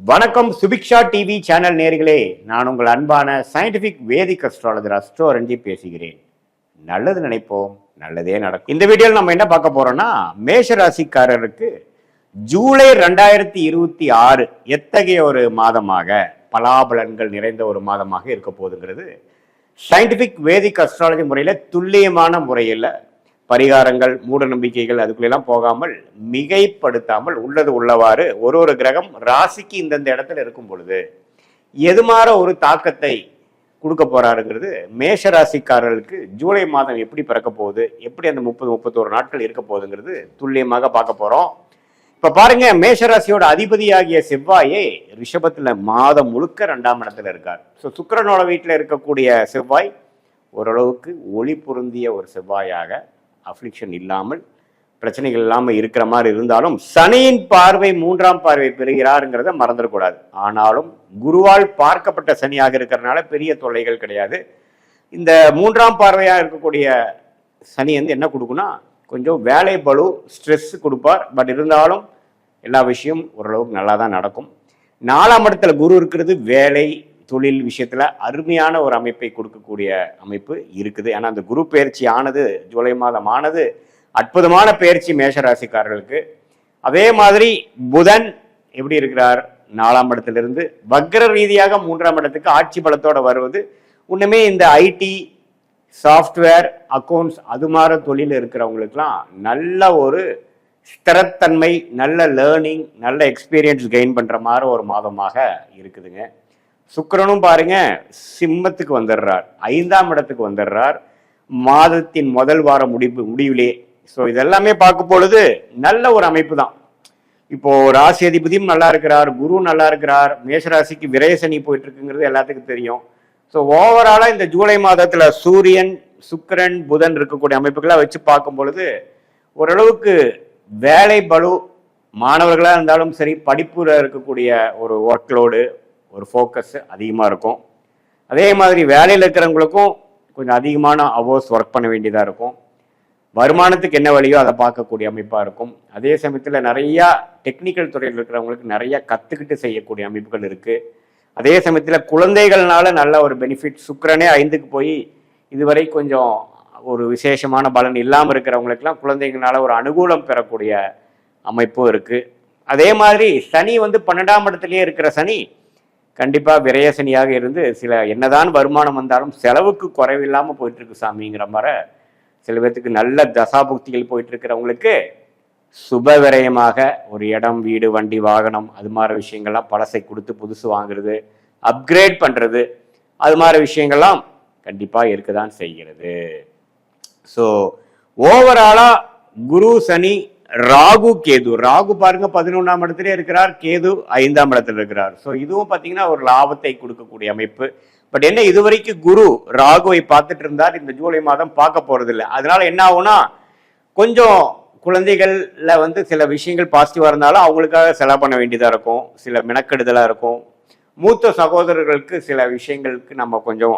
வணக்கம் Subiksha TV channel நேர்களே, நான் உங்கள் அன்பான சயின்டிபிக் வேதிக் அஸ்ட்ராலஜர் அஸ்ட்ரோ ரஞ்சித் பேசுகிறேன். நல்லது நினைப்போம், நல்லதே நடக்கும். இந்த வீடியோவில் நம்ம என்ன பார்க்க போறோம்னா, மேஷ ராசிக்காரருக்கு ஜூலை 2026 எத்தகைய ஒரு மாதமாக, பலாபலன்கள் நிறைந்த ஒரு மாதமாக இருக்க போகுதுங்கிறது சயின்டிபிக் வேதிக் அஸ்ட்ராலஜி முறையில் துல்லியமான முறையில் பரிகாரங்கள், மூட நம்பிக்கைகள் அதுக்குள்ளெல்லாம் போகாமல் மிகைப்படுத்தாமல் உள்ளது உள்ளவாறு ஒரு கிரகம் ராசிக்கு இந்தந்த இடத்துல இருக்கும் பொழுது எது மாதிரி ஒரு தாக்கத்தை கொடுக்க போறாருங்கிறது மேஷ ராசிக்காரர்களுக்கு ஜூலை மாதம் எப்படி பிறக்க போகுது, எப்படி அந்த 30-31 நாட்கள் இருக்க போகுதுங்கிறது துல்லியமாக பார்க்க போறோம். இப்ப பாருங்க, மேஷராசியோட அதிபதியாகிய செவ்வாயே ரிஷபத்துல மாதம் முழுக்க 2ஆம் இடத்துல இருக்கார். ஸோ சுக்கிரனோட வீட்டில் இருக்கக்கூடிய செவ்வாய் ஓரளவுக்கு ஒளி பொருந்திய ஒரு செவ்வாயாக, அஃப்ளிக்ஷன் இல்லாமல், பிரச்சனைகள் இல்லாமல் இருக்கிற மாதிரி இருந்தாலும் சனியின் பார்வை 3ஆம் பார்வை பெறுகிறாருங்கிறத மறந்துடக்கூடாது. ஆனாலும் குருவால் பார்க்கப்பட்ட சனியாக இருக்கிறதுனால பெரிய தொல்லைகள் கிடையாது. இந்த 3ஆம் பார்வையாக இருக்கக்கூடிய சனி என்ன கொடுக்குன்னா, கொஞ்சம் வேலை பளு, ஸ்ட்ரெஸ் கொடுப்பார். பட் இருந்தாலும் எல்லா விஷயம் ஓரளவுக்கு நல்லா தான் நடக்கும். 4ஆம் இடத்துல குரு இருக்கிறது வேலை தொழில் விஷயத்துல அருமையான ஒரு அமைப்பை கொடுக்கக்கூடிய அமைப்பு இருக்குது. ஏன்னா அந்த குரு பயிற்சி ஆனது, ஜூலை மாதம் ஆனது அற்புதமான பயிற்சி மேஷராசிக்காரர்களுக்கு. அதே மாதிரி புதன் எப்படி இருக்கிறார், 4ஆம் இடத்திலிருந்து வக்ர ரீதியாக 3ஆம் இடத்துக்கு ஆட்சி பலத்தோட வருவது இன்னுமே இந்த ஐடி, சாஃப்ட்வேர், அக்கௌண்ட்ஸ் அது மாதிரி தொழில் இருக்கிறவங்களுக்குலாம் நல்ல ஒரு ஸ்திரத்தன்மை, நல்ல லேர்னிங், நல்ல எக்ஸ்பீரியன்ஸ் கெயின் பண்ற மாதிரி ஒரு மாதமாக இருக்குதுங்க. சுக்கிரனும் பாருங்க சிம்மத்துக்கு வந்துடுறார், 5ஆம் இடத்துக்கு வந்துடுறார் மாதத்தின் முதல் வார முடிவிலே. ஸோ இதெல்லாமே பார்க்கும் பொழுது நல்ல ஒரு அமைப்பு தான். இப்போ ராசி அதிபதியும் நல்லா இருக்கிறார், குரு நல்லா இருக்கிறார், மேஷராசிக்கு விரயசனி போயிட்டு இருக்குங்கிறது எல்லாத்துக்கும் தெரியும். ஸோ ஓவராலா இந்த ஜூலை மாதத்துல சூரியன், சுக்கிரன், புதன் இருக்கக்கூடிய அமைப்புகளை வச்சு பார்க்கும் பொழுது ஓரளவுக்கு வேலை பளு, மாணவர்களாக இருந்தாலும் சரி, படிப்புல இருக்கக்கூடிய ஒரு ஒர்க்லோடு, ஒரு ஃபோக்கஸ் அதிகமாக இருக்கும். அதே மாதிரி வேலையில் இருக்கிறவங்களுக்கும் கொஞ்சம் அதிகமான அவர்ஸ் ஒர்க் பண்ண வேண்டியதாக இருக்கும். வருமானத்துக்கு என்ன வழியோ அதை பார்க்கக்கூடிய அமைப்பாக இருக்கும். அதே சமயத்தில் நிறையா டெக்னிக்கல் துறையில் இருக்கிறவங்களுக்கு நிறையா கற்றுக்கிட்டு செய்யக்கூடிய அமைப்புகள் இருக்குது. அதே சமயத்தில் குழந்தைகள்னால நல்ல ஒரு பெனிஃபிட். சுக்கிரனே 5க்கு போய் இதுவரை கொஞ்சம் ஒரு விசேஷமான பலன் இல்லாமல் இருக்கிறவங்களுக்கெல்லாம் குழந்தைகள்னால ஒரு அனுகூலம் பெறக்கூடிய அமைப்பும் இருக்குது. அதே மாதிரி சனி 12ஆம் இடத்துலேயே இருக்கிற சனி கண்டிப்பாக விரயசனியாக இருந்து சில என்னதான் வருமானம் வந்தாலும் செலவுக்கு குறைவில்லாமல் போயிட்டு இருக்கு சாமிங்கிற மாதிரி சில பேர்த்துக்கு நல்ல தசாபுக்திகள் போயிட்டு இருக்கிறவங்களுக்கு சுப விரயமாக ஒரு இடம், வீடு, வண்டி, வாகனம் அது மாதிரி விஷயங்கள்லாம் பழசை கொடுத்து புதுசு வாங்குறது, அப்கிரேட் பண்ணுறது, அது மாதிரி விஷயங்கள்லாம் கண்டிப்பாக இருக்கதான் செய்கிறது. ஸோ ஓவராலாக குரு, சனி, ராகு, கேது. ராகு பாருங்க 11ஆம் இடத்துல இருக்கிறார், கேது 5ஆம் இடத்துல இருக்கிறார். ஸோ இதுவும் பார்த்தீங்கன்னா ஒரு லாபத்தை கொடுக்கக்கூடிய அமைப்பு. பட் என்ன, இதுவரைக்கும் குரு ராகுவை பார்த்துட்டு இருந்தார், இந்த ஜூலை மாதம் பார்க்க போறது இல்லை. அதனால என்ன ஆகும்னா, கொஞ்சம் குழந்தைகள்ல சில விஷயங்கள் பாசிட்டிவா இருந்தாலும் அவங்களுக்காக செலவு பண்ண வேண்டியதா இருக்கும், சில மெனக்கெடுதலா இருக்கும். மூத்த சகோதரர்களுக்கு சில விஷயங்களுக்கு நம்ம கொஞ்சம்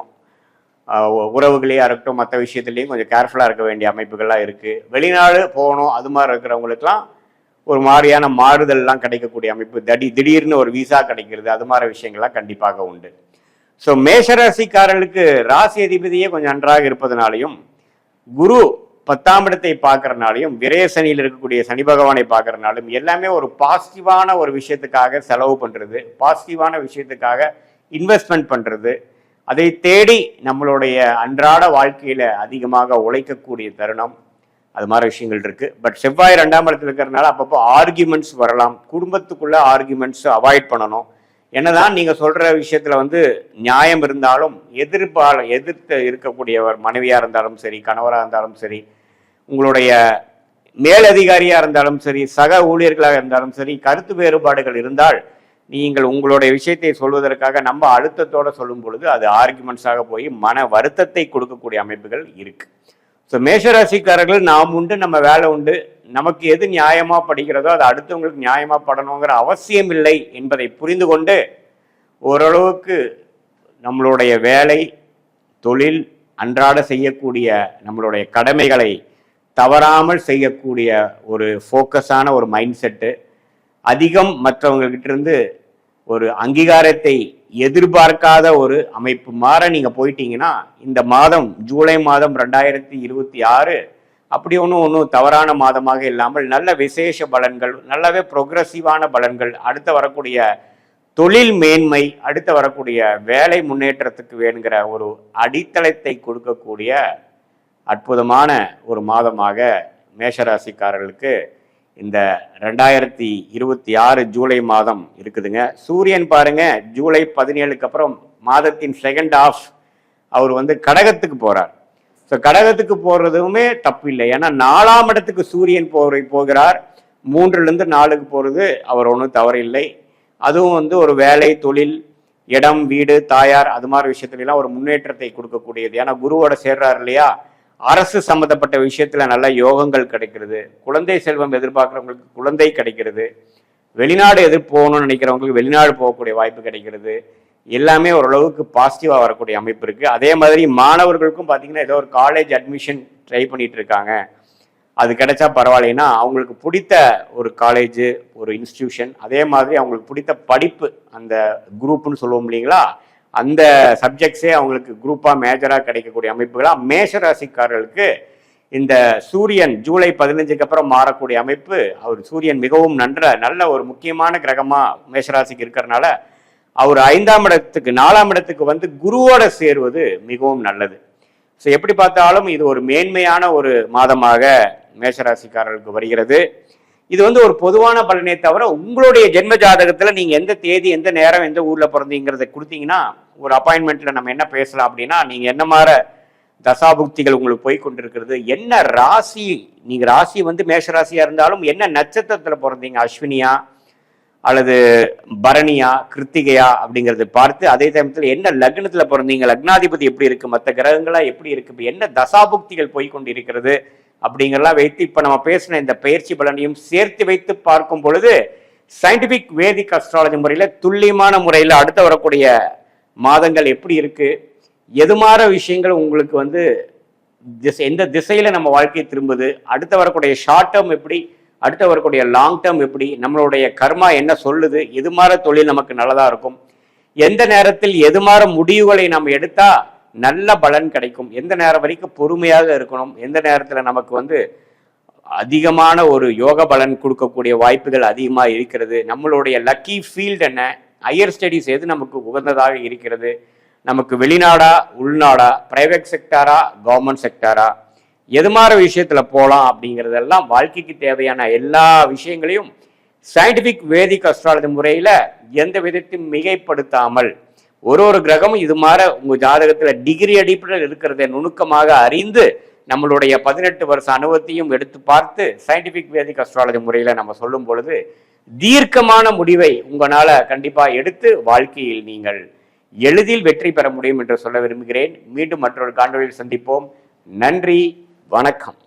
உறவுகளையா இருக்கட்டும், மற்ற விஷயத்துலையும் கொஞ்சம் கேர்ஃபுல்லாக இருக்க வேண்டிய அமைப்புகள்லாம் இருக்குது. வெளிநாடு போகணும் அது மாதிரி இருக்கிறவங்களுக்குலாம் ஒரு மாதிரியான மாறுதல்லாம் கிடைக்கக்கூடிய அமைப்பு, திடீர்னு ஒரு விசா கிடைக்கிறது, அது மாதிரி விஷயங்கள்லாம் கண்டிப்பாக உண்டு. ஸோ மேஷராசிக்காரர்களுக்கு ராசி அதிபதியே கொஞ்சம் நன்றாக இருப்பதனாலையும், குரு 10ஆம் இடத்தை பார்க்கறனாலையும், விரயசனியில் இருக்கக்கூடிய சனி பகவானை பார்க்கறனாலும் எல்லாமே ஒரு பாசிட்டிவான ஒரு விஷயத்துக்காக செலவு பண்ணுறது, பாசிட்டிவான விஷயத்துக்காக இன்வெஸ்ட்மெண்ட் பண்ணுறது, அதை தேடி நம்மளுடைய அன்றாட வாழ்க்கையில அதிகமாக உழைக்கக்கூடிய தருணம், அது மாதிரி விஷயங்கள் இருக்கு. பட் செவ்வாய் 2ஆம் இடத்துல இருக்கிறதுனால அப்பப்போ ஆர்கியூமெண்ட்ஸ் வரலாம். குடும்பத்துக்குள்ள ஆர்கியூமெண்ட்ஸ் அவாய்ட் பண்ணணும். என்னதான் நீங்க சொல்ற விஷயத்துல நியாயம் இருந்தாலும் எதிர்த்து இருக்கக்கூடியவர் மனைவியா இருந்தாலும் சரி, கணவராக இருந்தாலும் சரி, உங்களுடைய மேலதிகாரியா இருந்தாலும் சரி, சக ஊழியர்களாக இருந்தாலும் சரி, கருத்து வேறுபாடுகள் இருந்தால் நீங்கள் உங்களுடைய விஷயத்தை சொல்வதற்காக நம்ம அழுத்தத்தோட சொல்லும் பொழுது அது ஆர்குமெண்ட்ஸாக போய் மன வருத்தத்தை கொடுக்கக்கூடிய அமைப்புகள் இருக்கு. ஸோ மேஷராசிக்காரர்கள் நாம் உண்டு, நம்ம வேலை உண்டு, நமக்கு எது நியாயமா படுகிறதோ அது அடுத்தவங்களுக்கு நியாயமா படணுங்கிற அவசியம் இல்லை என்பதை புரிந்து கொண்டு ஓரளவுக்கு நம்மளுடைய வேலை, தொழில், அன்றாட செய்யக்கூடிய நம்மளுடைய கடமைகளை தவறாமல் செய்யக்கூடிய ஒரு ஃபோக்கஸான ஒரு மைண்ட் செட்டு, அதிகம் மற்றவங்ககிட்ட இருந்து ஒரு அங்கீகாரத்தை எதிர்பார்க்காத ஒரு அமைப்பு மாற நீங்க போயிட்டீங்கன்னா இந்த மாதம் ஜூலை மாதம் 2026 அப்படி ஒன்றும் தவறான மாதமாக இல்லாமல் நல்ல விசேஷ பலன்கள், நல்லாவே ப்ரொக்ரெசிவான பலன்கள், அடுத்து வரக்கூடிய தொழில் மேன்மை, அடுத்து வரக்கூடிய வேலை முன்னேற்றத்துக்கு வேணுங்கிற ஒரு அடித்தளத்தை கொடுக்கக்கூடிய அற்புதமான ஒரு மாதமாக மேஷராசிக்காரர்களுக்கு இந்த 2026 ஜூலை மாதம் இருக்குதுங்க. சூரியன் பாருங்க ஜூலை 17க்கு அப்புறம் மாதத்தின் செகண்ட் ஆஃப் அவர் கடகத்துக்கு போறார். ஸோ கடகத்துக்கு போறதுமே தப்பு இல்லை, ஏன்னா 4ஆம் இடத்துக்கு சூரியன் போகிறார். 3லிருந்து 4க்கு போறது அவர் ஒன்றும் தவறு இல்லை. அதுவும் ஒரு வேலை, தொழில், இடம், வீடு, தாயார் அது மாதிரி விஷயத்துலாம் ஒரு முன்னேற்றத்தை கொடுக்கக்கூடியது. ஏன்னா குருவோட சேர்றாரு இல்லையா, அரசு சம்பந்தப்பட்ட விஷயத்துல நல்ல யோகங்கள் கிடைக்கிறது. குழந்தை செல்வம் எதிர்பார்க்குறவங்களுக்கு குழந்தை கிடைக்கிறது. வெளிநாடு போகணும்னு நினைக்கிறவங்களுக்கு வெளிநாடு போகக்கூடிய வாய்ப்பு கிடைக்கிறது. எல்லாமே ஓரளவுக்கு பாசிட்டிவா வரக்கூடிய அமைப்பு இருக்கு. அதே மாதிரி மாணவர்களுக்கும் பார்த்தீங்கன்னா ஏதோ ஒரு காலேஜ் அட்மிஷன் ட்ரை பண்ணிட்டு இருக்காங்க, அது கிடைச்சா பரவாயில்லைன்னா அவங்களுக்கு பிடித்த ஒரு காலேஜ், ஒரு இன்ஸ்டிடியூஷன், அதே மாதிரி அவங்களுக்கு பிடித்த படிப்பு, அந்த குரூப்னு சொல்லுவோம் இல்லைங்களா, அந்த சப்ஜெக்ட்ஸே அவங்களுக்கு குரூப்பா மேஜரா கிடைக்கக்கூடிய அமைப்புகளா மேஷராசிக்காரர்களுக்கு இந்த சூரியன் ஜூலை 15க்கு அப்புறம் மாறக்கூடிய அமைப்பு. அவர் சூரியன் மிகவும் நல்ல ஒரு முக்கியமான கிரகமா மேஷராசிக்கு இருக்கிறதுனால அவர் 5ஆம் இடத்துக்கு 4ஆம் இடத்துக்கு குருவோட சேருவது மிகவும் நல்லது. ஸோ எப்படி பார்த்தாலும் இது ஒரு மேன்மையான ஒரு மாதமாக மேஷராசிக்காரர்களுக்கு வருகிறது. இது ஒரு பொதுவான பலனே தவிர உங்களுடைய ஜென்ம ஜாதகத்துல நீங்க எந்த தேதி, எந்த நேரம், எந்த ஊர்ல பிறந்தீங்கிறத கொடுத்தீங்கன்னா ஒரு அப்பாயின்மெண்ட்ல நம்ம என்ன பேசலாம் அப்படின்னா, நீங்க என்ன மாதிரி தசாபுக்திகள் உங்களுக்கு போய் கொண்டிருக்கிறது, என்ன ராசி, நீங்க ராசி மேஷராசியா இருந்தாலும் என்ன நட்சத்திரத்துல பிறந்தீங்க, அஸ்வினியா அல்லது பரணியா, கிருத்திகையா அப்படிங்கறத பார்த்து, அதே சமயத்தில் என்ன லக்னத்துல பிறந்தீங்க, லக்னாதிபதி எப்படி இருக்கு, மற்ற கிரகங்களா எப்படி இருக்கு, என்ன தசாபுக்திகள் போய் கொண்டிருக்கிறது அப்படிங்கிறலாம் வைத்து இப்ப நம்ம பேசின இந்த பயிற்சி பலனையும் சேர்த்து வைத்து பார்க்கும் பொழுது சயின்டிபிக் வேதிக் அஸ்ட்ராலஜி முறையில துல்லியமான முறையில் அடுத்து வரக்கூடிய மாதங்கள் எப்படி இருக்கு, எது மாதிரி விஷயங்கள் உங்களுக்கு எந்த திசையில நம்ம வாழ்க்கை திரும்புது, அடுத்து வரக்கூடிய ஷார்ட் டேர்ம் எப்படி, அடுத்து வரக்கூடிய லாங் டேர்ம் எப்படி, நம்மளுடைய கர்மா என்ன சொல்லுது, எது மாதிரி தொழில் நமக்கு நல்லதா இருக்கும், எந்த நேரத்தில் எது மாதிரி முடிவுகளை நம்ம எடுத்தா நல்ல பலன் கிடைக்கும், எந்த நேரம் வரைக்கும் பொறுமையாக இருக்கணும், எந்த நேரத்தில் நமக்கு அதிகமான ஒரு யோக பலன் கொடுக்கக்கூடிய வாய்ப்புகள் அதிகமாக இருக்கிறது, நம்மளுடைய லக்கி ஃபீல்டு என்ன, ஹையர் ஸ்டடீஸ் எது நமக்கு உகந்ததாக இருக்கிறது, நமக்கு வெளிநாடா உள்நாடா, பிரைவேட் செக்டாரா கவர்மெண்ட் செக்டாரா, எது மாதிரி விஷயத்துல போகலாம் அப்படிங்கிறதெல்லாம் வாழ்க்கைக்கு தேவையான எல்லா விஷயங்களையும் சயின்டிபிக் வேதிக் அஸ்ட்ராலஜி முறையில எந்த விதத்தையும் மிகைப்படுத்தாமல் ஒரு கிரகமும் இது மாதிரி உங்க ஜாதகத்துல டிகிரி அடிப்படையில் இருக்கிறத நுணுக்கமாக அறிந்து நம்மளுடைய 18 வருஷ அனுபவத்தையும் எடுத்து பார்த்து சயின்டிபிக் வேதிக் அஸ்ட்ராலஜி முறையில நம்ம சொல்லும் பொழுது தீர்க்கமான முடிவை உங்களால கண்டிப்பா எடுத்து வாழ்க்கையில் நீங்கள் எளிதில் வெற்றி பெற முடியும் என்று சொல்ல விரும்புகிறேன். மீண்டும் மற்றொரு காணொளியில் சந்திப்போம். நன்றி, வணக்கம்.